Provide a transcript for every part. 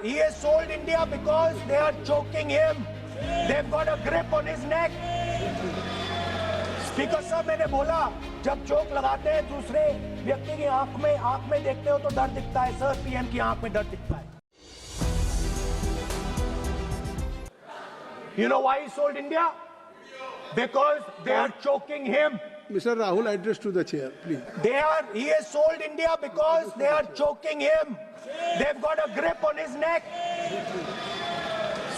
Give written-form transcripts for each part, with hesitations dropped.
he has sold India because they are choking him. They've got a grip on his neck. Speaker साहब, मैंने बोला जब चोक लगाते हैं दूसरे व्यक्ति की आंख में देखते हो तो डर दिखता है सर, पीएम की आंख में डर दिखता है. You know why he sold India? Because they are choking him. Mr. Rahul, address to the chair, please. He has sold India because they are choking him. They've got a grip on his neck.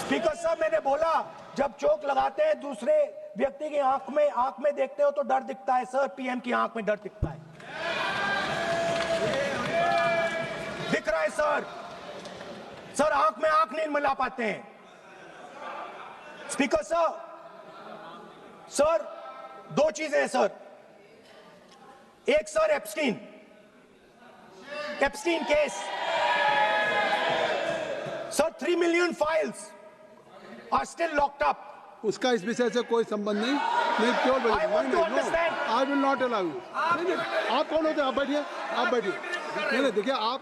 Speaker साहब, मैंने बोला जब चोक लगाते हैं दूसरे व्यक्ति की आंख में देखते हो तो डर दिखता है सर, पीएम की आंख में डर दिखता है. दिख रहा है सर. सर आंख में आंख नहीं मिला पाते हैं. स्पीकर साहब, सर दो चीजें हैं सर. एक sir Epstein case. Sir 3 million files are still locked up. उसका इस विषय से कोई संबंध नहीं. मैं क्यों बोल रहा हूं? I will not allow you. आप कौन होते हैं? आप बैठिए. नहीं देखिए, आप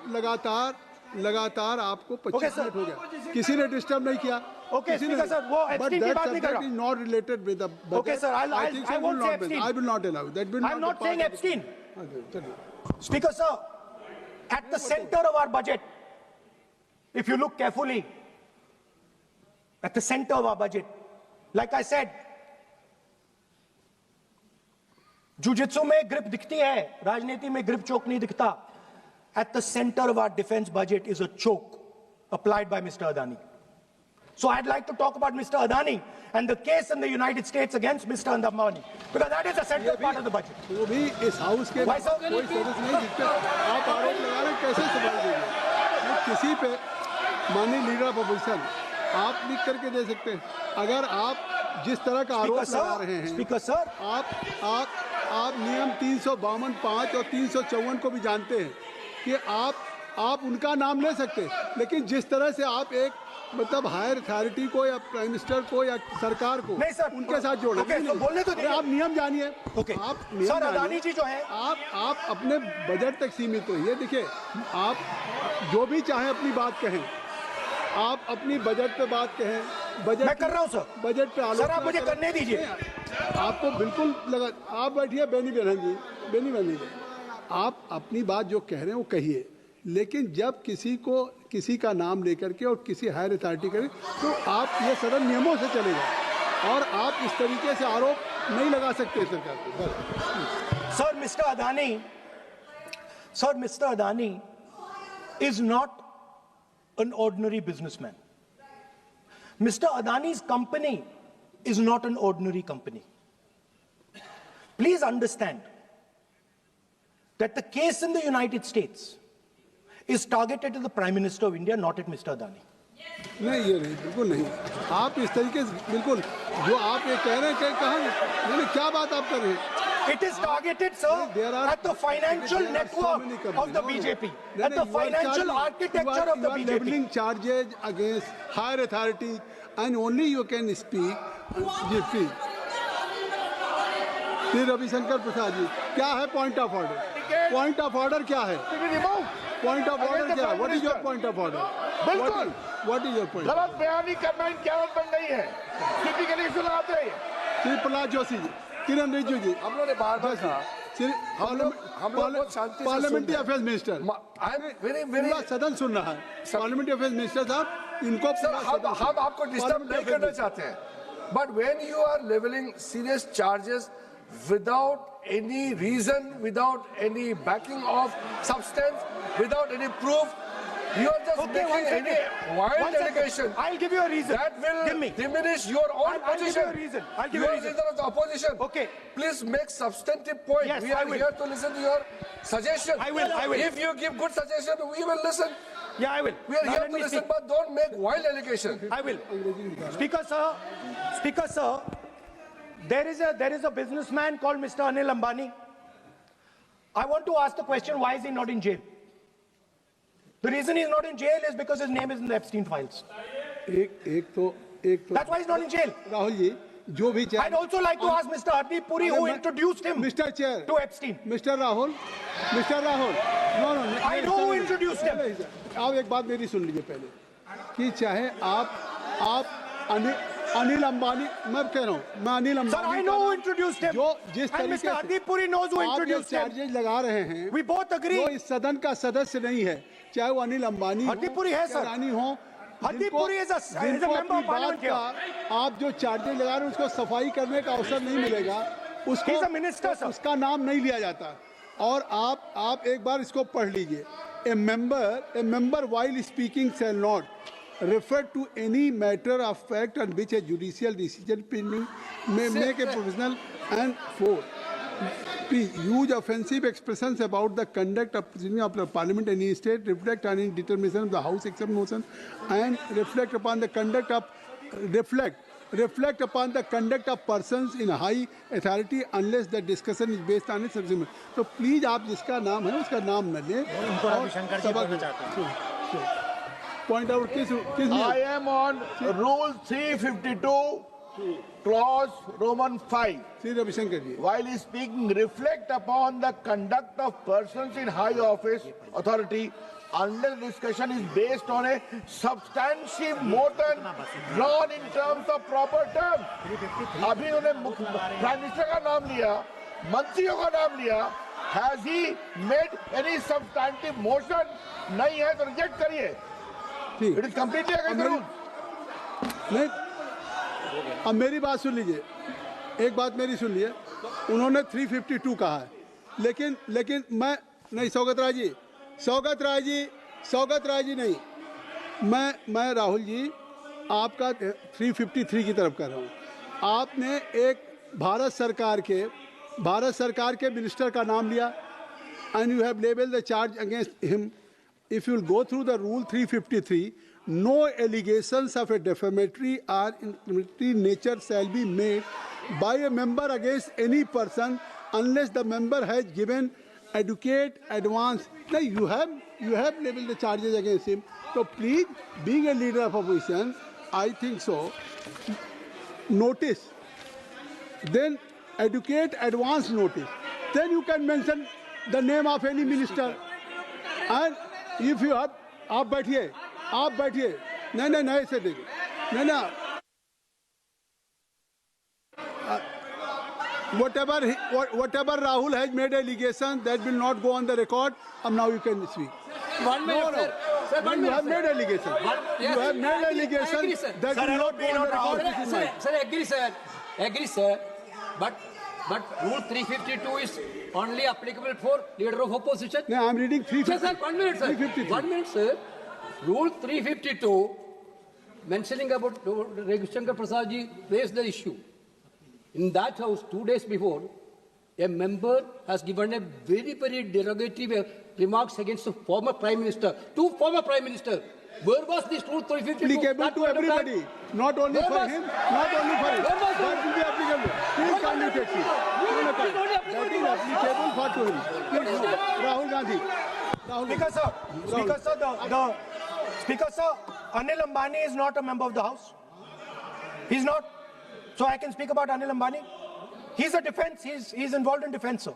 लगातार आपको 25 मिनट हो गया, किसी ने डिस्टर्ब नहीं किया. ओके स्पीकर सर, वो एप्स्टीन की बात नहीं कर रहा. Is not related with the budget. Okay sir, I won't say Epstein. I will not allow that. Will I'm not saying Epstein. Okay. Speaker sir, at the center of our budget, if you look carefully, at the center of our budget, like I said, jujitsu में grip दिखती है, राजनीति में grip choke नहीं दिखता. At the center of our defense budget is a choke applied by Mr. Adani. So I'd like to talk about Mr. Adani and the case in the United States against Mr. Adani, because that is a central part of the budget. वो भी इस house के कोई सदस्य नहीं दिखते. आप आरोप लगा रहे, कैसे सवाल देंगे? किसी पे माननीय लीडर ऑफ अपोजिशन आप लिख करके दे सकते हैं. अगर आप जिस तरह का आरोप लगा रहे हैं, स्पीकर सर, आप नियम 352, 5 और 354 को भी जानते हैं कि आप उनका नाम ले सकते हैं, लेकिन जिस तरह से आप एक मतलब हायर अथॉरिटी को या प्राइम मिनिस्टर को या सरकार को नहीं सर, उनके साथ जोड़े. तो बोलने तो आप नियम जानिए. आप सर अदानी जी जो है, आप अपने बजट तक सीमित हो. ये देखिए, आप जो भी चाहें अपनी बात कहें, आप अपनी बजट पे बात कहें. बजट मैं कर रहा हूं सर. बजट पे आलोचना सर आप मुझे करने दीजिए. आपको बिल्कुल लगा. आप बैठिए बेनी बहन जी, आप अपनी बात जो कह रहे हैं वो कहिए, लेकिन जब किसी का नाम लेकर के और किसी हायर अथॉरिटी करें तो आप ये सरल नियमों से चलेगा और आप इस तरीके से आरोप नहीं लगा सकते सरकार को. Sir mister Adani is not an ordinary businessman. Mr. Adani's company is not an ordinary company. Please understand that the case in the United States is targeted at the Prime Minister of India, not at Mr. Adani. नहीं, ये नहीं, बिल्कुल नहीं. आप इस तरीके से बिल्कुल जो आप ये कह रहे हैं, कहाँ क्या बात आप कर रहे हैं? It is targeted, sir, at the financial network of the BJP, at the financial architecture of the BJP. You are leveling charges against higher authority, and only you can speak. Shri Ravishankar Prasad ji, क्या है point of order? Point of order क्या है? Point of order क्या है? What is your point of order? बिल्कुल, what is your point? गलत बयानी करना इनकी आदत बन गई है. टिपिकली सुनाते हैं. श्री प्रहलाद जोशी जी, किरण रिजिजू जी, हम लोगों ने बार-बार कहा, हम लोग बहुत शांति से पार्लियामेंट्री अफेयर्स मिनिस्टर, वेरी सदन सुन रहा है. पार्लियामेंट्री अफेयर्स मिनिस्टर साहब, इनको हम आपको डिस्टर्ब नहीं करना चाहते हैं, but when you are levelling serious charges without any reason, without any backing of substance, without any proof, you are just making any wild allegation. I'll give you a reason. That will diminish your own position. I'll give you a reason. I'll give you you a are reason. leader of the opposition. Okay. Please make substantive point. Yes, we are here to listen to your suggestion. I will. If you give good suggestion, we will listen. Yeah, I will. We are here to listen, but don't make wild allegation. I will. Speaker sir, there is a businessman called Mr. Anil Ambani. I want to ask the question, why is he not in jail? The reason he's not in jail is because his name is in the Epstein files. एक तो That's why he's not in jail. Rahul ji, जो भी I'd also like to ask Mr. Hardeep Puri, who introduced him Mr. Chair to Epstein. Mr. Rahul, no, I know who introduced him. आप एक बात मेरी सुन लीजिए पहले. कि चाहे आप अनिल अंबानी, मैं कह रहा हूँ, मैं Anil Sir, Ambani I know who introduced him. जो जिस And तरीके Mr. से Hardeep Puri knows who आप ये introduced him. चार्जेज लगा रहे हैं, We both agree. जो इस सदन का सदस्य नहीं है, चाहे वो अनिल अंबानी हो, हरदीप पुरी है, या सर। रानी हो, हरदीप पुरी is a जिनको member अपनी of parliament बात का आप जो चार्जेज लगा रहे हैं उसको सफाई करने का अवसर नहीं मिलेगा, उसको He's a minister, sir. उसका नाम नहीं लिया जाता। और आप एक बार इसको पढ़ लीजिए। A member while speaking shall not refer to any matter of fact on which a judicial decision may make a professional and for use offensive expressions about the conduct of the parliament in any state, reflect on any determination of the house except motion, and reflect upon the conduct of persons in high authority unless the discussion is based on a subsequent. तो please आप जिसका नाम है उसका नाम न लें। Point out किस I am on Rule 352, Clause Roman 5. Shri Ravishankar ji, While speaking, reflect upon the conduct of persons in high office, authority, unless discussion is based on a substantive motion drawn in terms of proper terms. अभी उन्होंने prime minister का नाम लिया, मंत्रियों का नाम लिया, has he made any substantive motion? नहीं है तो रिजेक्ट करिए। ठीक। It is completely against the rules. नहीं, अब मेरी बात सुन लीजिए, एक बात मेरी सुन लीजिए। उन्होंने 352 कहा है, लेकिन मैं नहीं, सौगत राय जी नहीं, मैं राहुल जी आपका 353 की तरफ कर रहा हूँ। आपने एक भारत सरकार के मिनिस्टर का नाम लिया, and you have labeled the charge against him. If you will go through the rule 353, no allegations of a defamatory or incriminatory nature shall be made by a member against any person unless the member has given adequate advance. Now you have labeled the charges against him. So please, being a leader of opposition, I think so. Notice, then adequate advance notice. Then you can mention the name of any minister. And if you have, आप बैठिए, नहीं ऐसे देखिए, नहीं whatever Rahul has made allegation that will not go on the record, and now you can speak. 1 minute, sir. Sir, 1 You minute, have sir. made allegation. You have made allegation agree, sir. that will not go on the record. This is mine. Sir, agree, sir. But Rule 352 is only applicable for leader of opposition. No, I'm reading Sir, 353. 1 minute, sir. 353. 1 minute, sir. Rule 352, mentioning about Ravi Shankar Prasad ji raised the issue. In that house, 2 days before, a member has given a very, very derogatory remarks against the former Prime Minister, two former Prime Minister. Where was this Rule 352? Applicable That to point of time? everybody, not only Where for was- him, not only for him. Where was That will be applicable. Please Where come was you take it. it? That is only applicable to applicable for to him. Please, Rahul Gandhi. Speaker sir, Anil Ambani is not a member of the House. He's not. So I can speak about Anil Ambani. He's a defense. He's involved in defense, sir.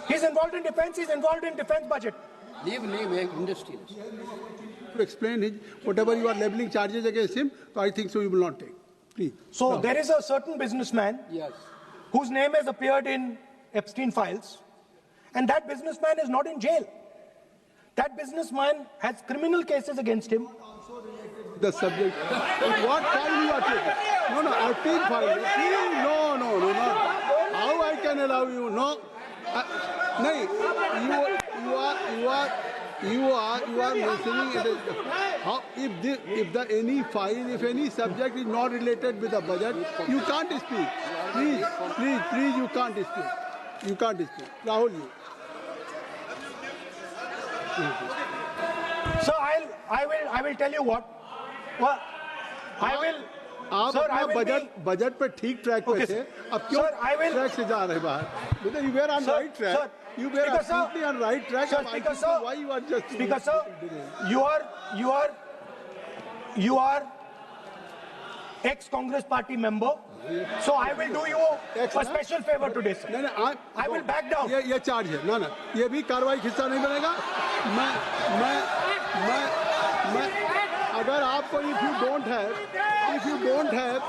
He's involved in defense budget. Leave industry. To explain his, whatever you are leveling charges against him, so I think so you will not take. Please. So there is a certain businessman Yes. whose name has appeared in Epstein files, and that businessman is not in jail. That businessman has criminal cases against him. The subject. What file you are taking? No, Epstein file. No. How I can allow you? No. No. You are mentioning it as how if any subject is not related with the budget, you can't speak. Please, you can't speak. You can't speak. Rahul, you. So I will tell you what. Well, I will. आप Sir, I अपना will budget पे ठीक track पे Okay, थे, sir. अब क्यों Sir, I will- track से जा रहे बाहर? Because you were on Sir, right track. sir, You were Speaker, sir. absolutely on right track. Sir, I Speaker, don't sir. know why you are just. Speaker sir, you are ex-Congress party member. So I will do you a special favor today, sir. नहीं, I will back down. ये charge है ये भी कार्रवाई का हिस्सा नहीं बनेगा। मैं अगर आपको if you don't have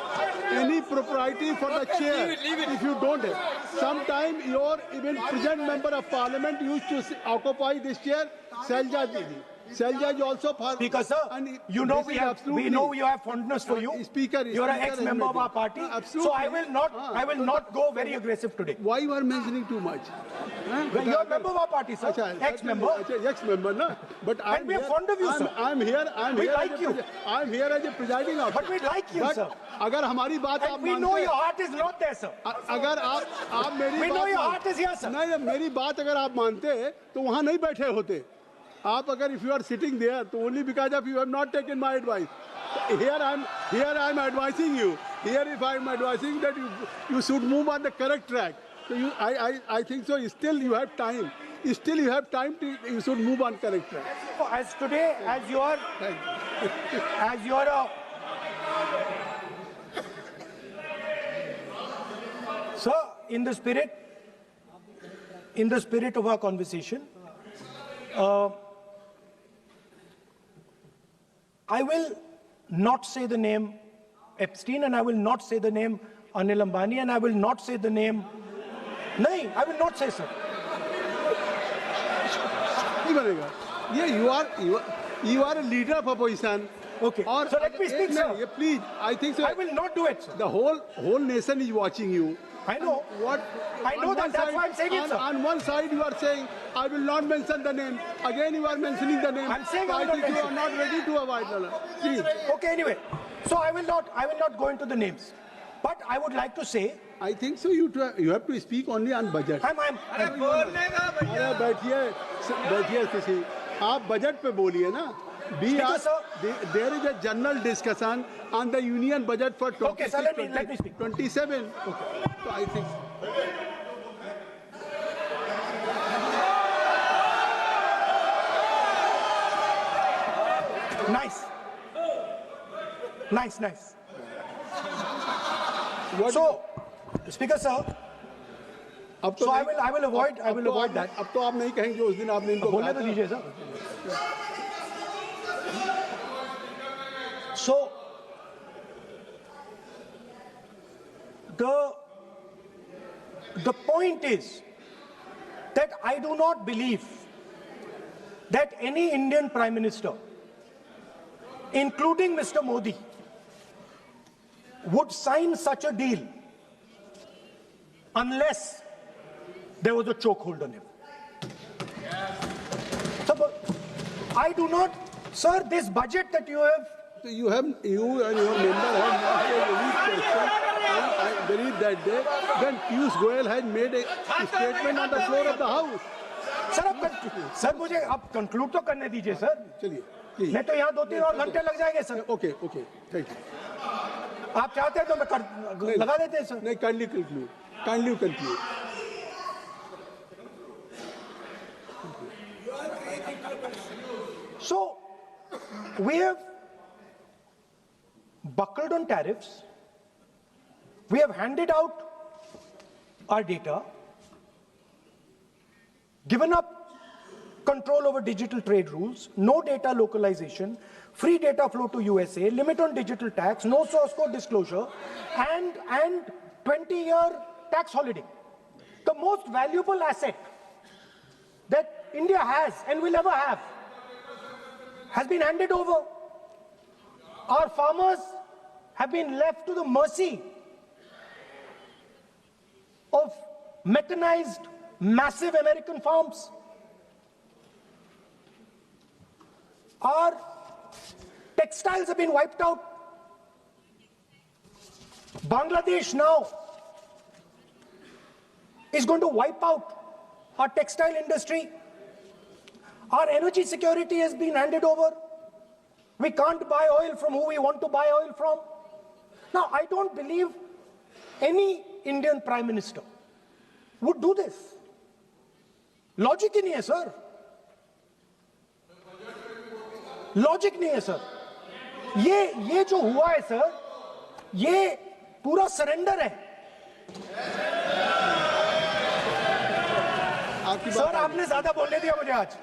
any propriety for the chair, if you don't have, sometime your even present member of parliament used to occupy this chair, Selja Didi. Selja is also for Speaker, sir, and you know this we is have absolutely- fondness for you. Speaker, You're an Speaker ex-member of has our made party. it. So I Absolutely. will not go very aggressive today. Why you are mentioning too much? You're a member of our party, sir. अच्छा, Ex-member. Ex-member, na? But And we are fond of you, sir. I'm here. We like as a you. I'm here as a presiding officer. But we like you, But sir. अगर हमारी बात आप And we मानते know हैं- your heart is not there, sir. अगर आप मेरी We बात know your मान- heart is here, sir. नहीं, मेरी बात अगर आप मानते तो वहाँ नहीं बैठे होते आप अगर if you are sitting there तो only because of you have not taken my advice. Here I'm advising you. Here if I'm advising that you should move on the correct track. So I think so. Still you have time. Still you have time to you should move on correct track. As today, as you are a sir, in the spirit of our conversation, I will not say the name Epstein, and I will not say the name Anil Ambani, and I will not say the name. No, I will not say, sir. नहीं बनेगा ये you are a leader of opposition. Okay. और So let me speak, sir. Please, I think so. I will not do it, sir. The whole nation is watching you. I know. I know on that. one That's side- why I'm saying it, sir. On one side you are saying, I will not mention the name. Again you are mentioning the name. I'm saying So I will not think you mention. are not ready to avoid the Please. Okay, anyway. So I will not go into the names. But I would like to say, I think so. You have to speak only on budget. अरे बैठिए किसी आप budget पे बोलिए ना. Speaker, sir. There is a general discussion on the union budget for 26, Okay, sir, let me speak. 27. Okay. So I think. Nice. What So, Speaker, sir, अब तो so I नहीं- will avoid अब that. अब तो आप नहीं कहेंगे उस दिन आपने इनको बोलने कहा तो था। दीजिए, sir. So, the point is that I do not believe that any Indian Prime Minister, including Mr. Modi, would sign such a deal unless there was a chokehold on him. So, but I do not, sir, this budget that you have. So you and your member have not raised any question. I believe that day when Piyush Goyal has made a statement on the floor of the house. Sir मुझे आप conclude तो करने दीजिए sir. चलिए please. नहीं तो यहाँ 2-3 और घंटे लग जाएंगे सर. Okay, thank you. आप चाहते हैं तो मैं लगा देते हैं सर. नहीं, kindly conclude. So we have buckled on tariffs. We have handed out our data, given up control over digital trade rules, no data localization, free data flow to USA, limit on digital tax, no source code disclosure, and 20-year tax holiday. The most valuable asset that India has and will ever have has been handed over. Our farmers have been left to the mercy of mechanized, massive American farms. Our textiles have been wiped out. Bangladesh now is going to wipe out our textile industry. Our energy security has been handed over. We can't buy oil from who we want to buy oil from. Now, I don't believe any Indian Prime Minister would do this. Logic ही नहीं है sir. Logic नहीं है sir. ये जो हुआ है sir, ये पूरा सरेंडर है. आपकी सर बात आपने ज्यादा बोलने दिया मुझे आज.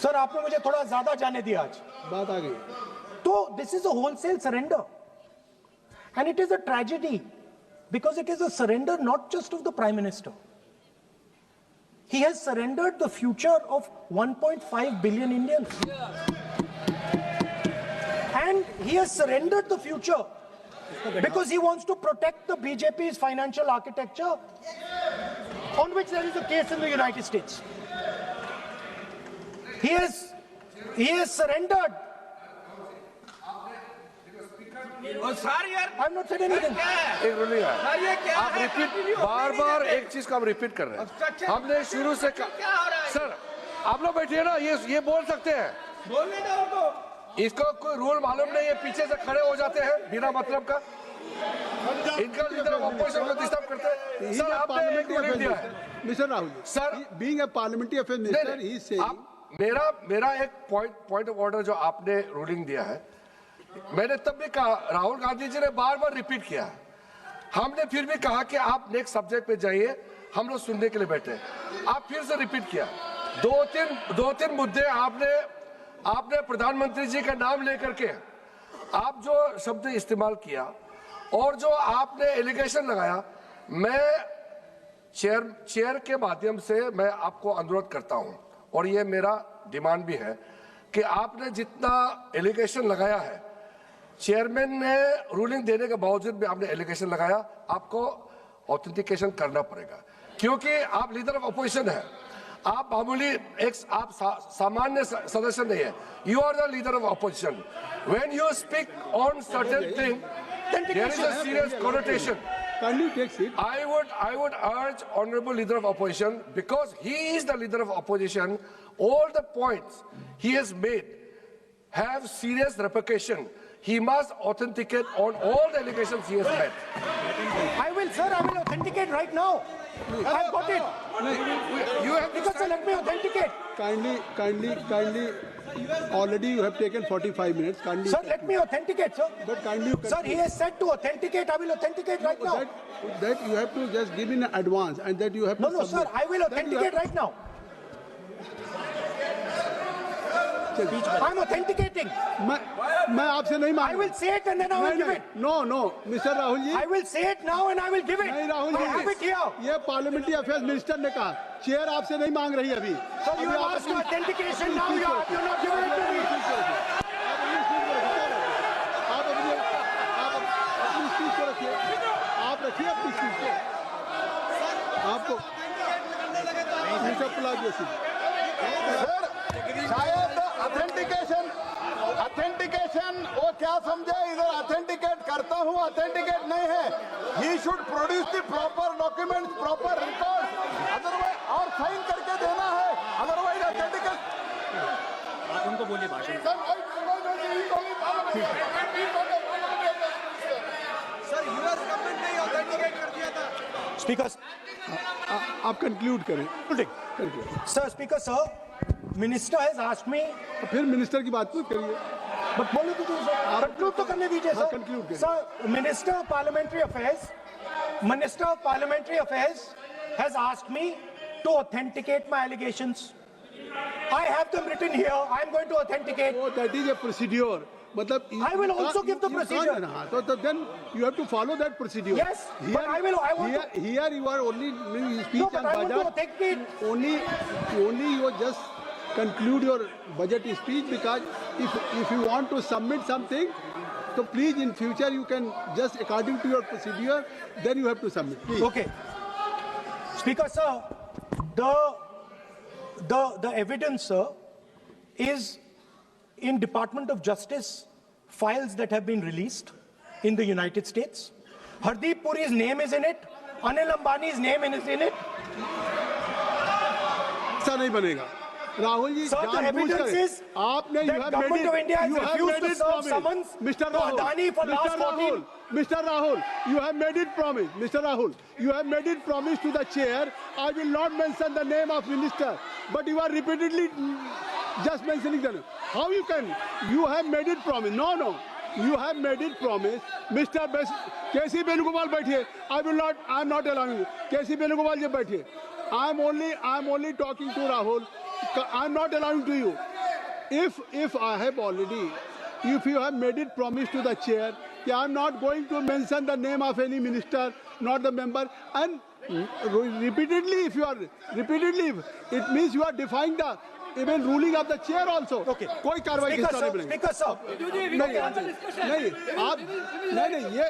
सर आपने मुझे थोड़ा ज्यादा जाने दिया आज। बात आ गई। तो this is a wholesale surrender and it is a tragedy because it is a surrender not just of the Prime Minister. He has surrendered the future of 1.5 billion Indians. And he has surrendered the future because he wants to protect the BJP's financial architecture on which there is a case in the United States. He has surrendered. Sir यार I'm not saying anything. एक ruling है, sir ये क्या आप है? Repeat बार बार एक चीज को हम रिपीट कर रहे हैं। हमने शुरू से क्या हो रहा है? सर आप लोग बैठिए ना, ये बोल सकते हैं, बोलने दो उनको। इसको कोई रूल मालूम नहीं है, पीछे से खड़े हो जाते हैं बिना मतलब का, इनका लीडर ऑपोजिशन को डिस्टर्ब करते हैं। सर आपने एक रूलिंग दिया है mister Rahul, sir, being a parliamentary affair minister, he is saying, आप मेरा एक पॉइंट ऑफ ऑर्डर जो आपने रूलिंग दिया है, मैंने तब भी कहा, राहुल गांधी जी ने बार बार रिपीट किया, हमने फिर भी कहा कि आप नेक्स्ट सब्जेक्ट पे जाइए, हम लोग सुनने के लिए बैठे, आप फिर से रिपीट किया। दो तीन मुद्दे आपने प्रधानमंत्री जी का नाम लेकर के आप जो शब्द इस्तेमाल किया और जो आपने एलिगेशन लगाया, मैं चेयर के माध्यम से मैं आपको अनुरोध करता हूं और ये मेरा डिमांड भी है कि आपने जितना एलिगेशन लगाया है, चेयरमैन ने रूलिंग देने के बावजूद भी आपने एलिगेशन लगाया, आपको ऑथेंटिकेशन करना पड़ेगा, क्योंकि आप लीडर ऑफ अपोजिशन है, आप मामूली आप सामान्य सदस्य नहीं है, you are the leader of opposition. When you speak on certain thing, there is a serious connotation. kindly take seat. I would urge honorable leader of opposition, because he is the leader of opposition, all the points he has made have serious repercussion. He must authenticate on all the allegations he has made. I will authenticate right now. I've got it. You have to Because sir, let me authenticate. Kindly, already you have taken 45 minutes. Kindly, Sir, let me authenticate, sir. but kindly, Sir, he has said to authenticate. I will authenticate right now. that you have to just give in advance, and that you have No, to no, sir, submit. I will That you authenticate have- right now. I'm authenticating. मैं आपसे नहीं I मांग will say it and then I will give it. No mister Rahul ji, I will say it now and I will give it. नहीं Rahul I have it ji, here. ये parliamentary affairs minister ने कहा, chair आपसे नहीं मांग रही अभी। Sir, you अभी have आप asked for अपनी- authentication now. You're not giving it to me. आप अपनी स्पीच को रखिए, आप रखिए अपनी स्पीच को, आपको मिस्टर प्लाजी शायद ऑथेंटिकेशन वो क्या समझे, इधर ऑथेंटिकेट करता हूँ, ऑथेंटिकेट नहीं है, he should produce the proper document, proper record, otherwise और साइन करके देना है, अदरवाइज ऑथेंटिकेट। आप उनको बोलिए भाषण। सर यूएस गवर्नमेंट ने ऑथेंटिकेट कर दिया था। Speaker, आप कंक्लूड करें। sir, Speaker, sir, Minister has asked me. फिर मिनिस्टर की बात मत करिए। But बोलो तो सर, conclude तो करने दीजिए हाँ, सर। conclude करिए। Sir, Minister of Parliamentary Affairs has asked me to authenticate my allegations. I have them written here. I am going to authenticate. Oh, that is a procedure. मतलब I will also give the procedure. हाँ, तो then you have to follow that procedure. Yes, but I want to- Here you are only doing speech No, and but I want to budget. authenticate. Only you just conclude your budget speech, because if you want to submit something, so please in future you can just according to your procedure, then you have to submit. Please. Okay. Speaker, sir, the evidence, sir, is in Department of Justice files that have been released in the United States. Hardeep Puri's name is in it. Anil Ambani's name is in it. ऐसा नहीं बनेगा। Rahul ji, Sir, the जानबूझकर evidence is आपने that you have government made of it, India has you have refused to made it serve promise. summons Mr. to Rahul, Adani for last 14. Mr. Rahul, you have made it promise. Mr. Rahul, you have made it promise to the chair. I will not mention the name of minister, but you are repeatedly just mentioning the name. How you can? You have made it promise. No. You have made it promise. Mr. K.C. Venugopal बैठिए. I am not allowing you. K.C. Venugopal जी बैठिए. I am only talking to Rahul. I am not allowing to you. if I have already, if you have made it promise to the chair, I am not going to mention the name of any minister, not the member, and repeatedly, if you are repeatedly, it means you are defying the even ruling of the chair also. Okay. कोई कार्रवाई Speaker किस तरह sir, नहीं Speaker sir, नहीं आप नहीं ये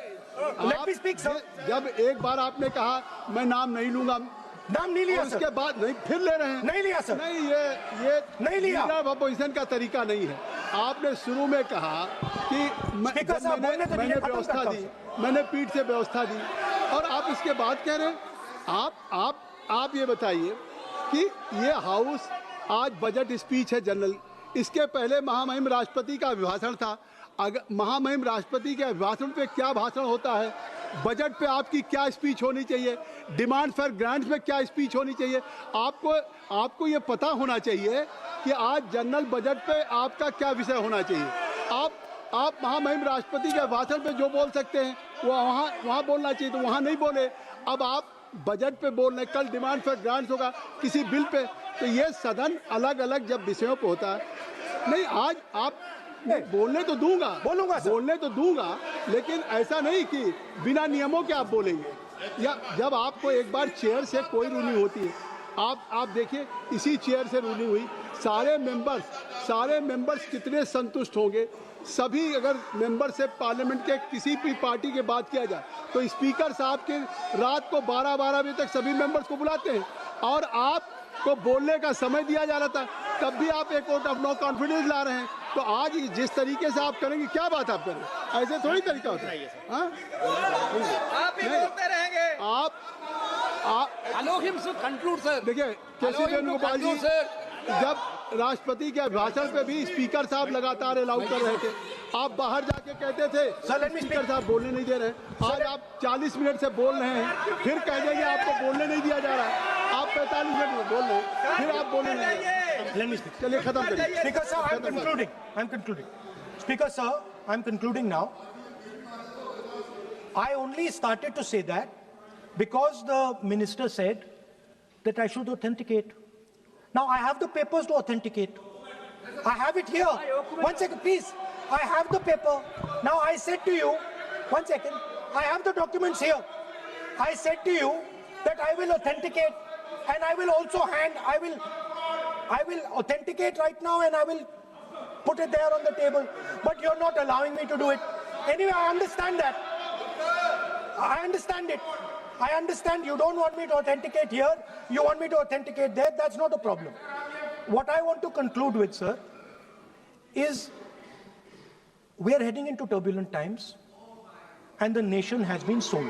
let me speak sir. जब एक बार आपने कहा मैं नाम नहीं लूंगा, नाम नहीं लिया उसके सर, बाद नहीं फिर ले रहे हैं। नहीं लिया सर, नहीं ये नहीं लिया। लीडर ऑफ अपोजिशन का तरीका नहीं है। आपने शुरू में कहा कि स्पीकर जब साहब, बोलने तो मैंने दीजिए, खत्म व्यवस्था करता दी, हूं। मैंने पीठ से व्यवस्था दी, और आप इसके बाद कह रहे हैं आप ये बताइए कि ये हाउस आज बजट स्पीच है जनरल, इसके पहले महामहिम राष्ट्रपति का अभिभाषण था। अगर महामहिम राष्ट्रपति के अभिभाषण पे क्या भाषण होता है, बजट पे आपकी क्या स्पीच होनी चाहिए, डिमांड फॉर ग्रांट्स में क्या स्पीच होनी चाहिए, आपको ये पता होना चाहिए कि आज जनरल बजट पे आपका क्या विषय होना चाहिए। आप महामहिम राष्ट्रपति के भाषण पे जो बोल सकते हैं वो वहाँ बोलना चाहिए, तो वहाँ नहीं बोले। अब आप बजट पे बोल रहे, कल डिमांड फॉर ग्रांट्स होगा किसी बिल पे, तो ये सदन अलग अलग जब विषयों पे होता है, नहीं आज आप बोलने तो दूंगा, बोलूंगा सर। बोलने तो दूंगा, लेकिन ऐसा नहीं कि बिना नियमों के आप बोलेंगे। या जब आपको एक बार चेयर से कोई रूलिंग होती है, आप देखिए इसी चेयर से रूलिंग हुई, सारे मेंबर्स कितने संतुष्ट होंगे। सभी अगर मेंबर से पार्लियामेंट के किसी भी पार्टी के बात किया जाए तो स्पीकर साहब के रात को 12-12 बजे तक सभी मेंबर्स को बुलाते हैं, और आपको बोलने का समय दिया जा रहा था, तब भी आप एक वोट ऑफ नो कॉन्फिडेंस ला रहे हैं। तो आज जिस तरीके से आप करेंगे, क्या बात आप करें, ऐसे थोड़ी तरीका होता है। हाँ? आप भी बोलते रहेंगे। आप Allow him to conclude, sir. देखिए केसी Allow him to Venugopal ji, conclude, sir. जब राष्ट्रपति के अभिभाषण पे भी स्पीकर साहब लगातार अलाउ कर रहे थे, आप बाहर जाके कहते थे स्पीकर साहब बोलने नहीं दे रहे। आज आप 40 मिनट से बोल रहे हैं, फिर कह देंगे आपको बोलने नहीं दिया जा रहा है। आप 45 मिनट में बोल रहे हैं, फिर आप बोलने नहीं। Let me speak. चलिए खत्म करिए। Speaker sir, I'm concluding. Speaker sir, I'm concluding now. I only started to say that because the minister said that I should authenticate. Now I have the papers to authenticate. I have it here. One second, please. I have the paper. Now I said to you, one second. I have the documents here. I said to you that I will authenticate, and I will also I will authenticate right now, and I will put it there on the table. But you're not allowing me to do it. Anyway, I understand that. I understand it. I understand you don't want me to authenticate here. You want me to authenticate there. That's not a problem. What I want to conclude with, sir, is we are heading into turbulent times, and the nation has been sold.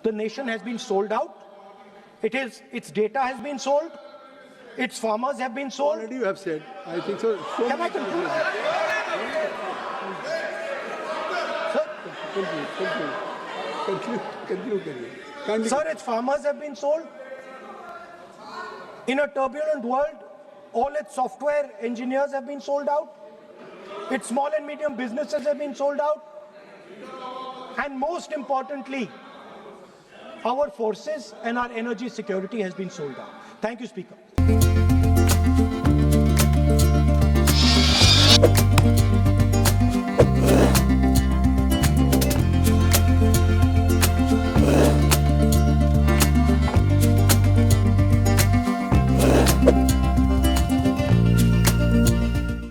The nation has been sold out. Its data has been sold. Its farmers have been sold. Already you have said. I think so. Can I conclude? Sir, Continue करिए। Kindly- Sir, its farmers have been sold. In a turbulent world, all its software engineers have been sold out. Its small and medium businesses have been sold out. And most importantly, our forces and our energy security has been sold out. Thank you, Speaker.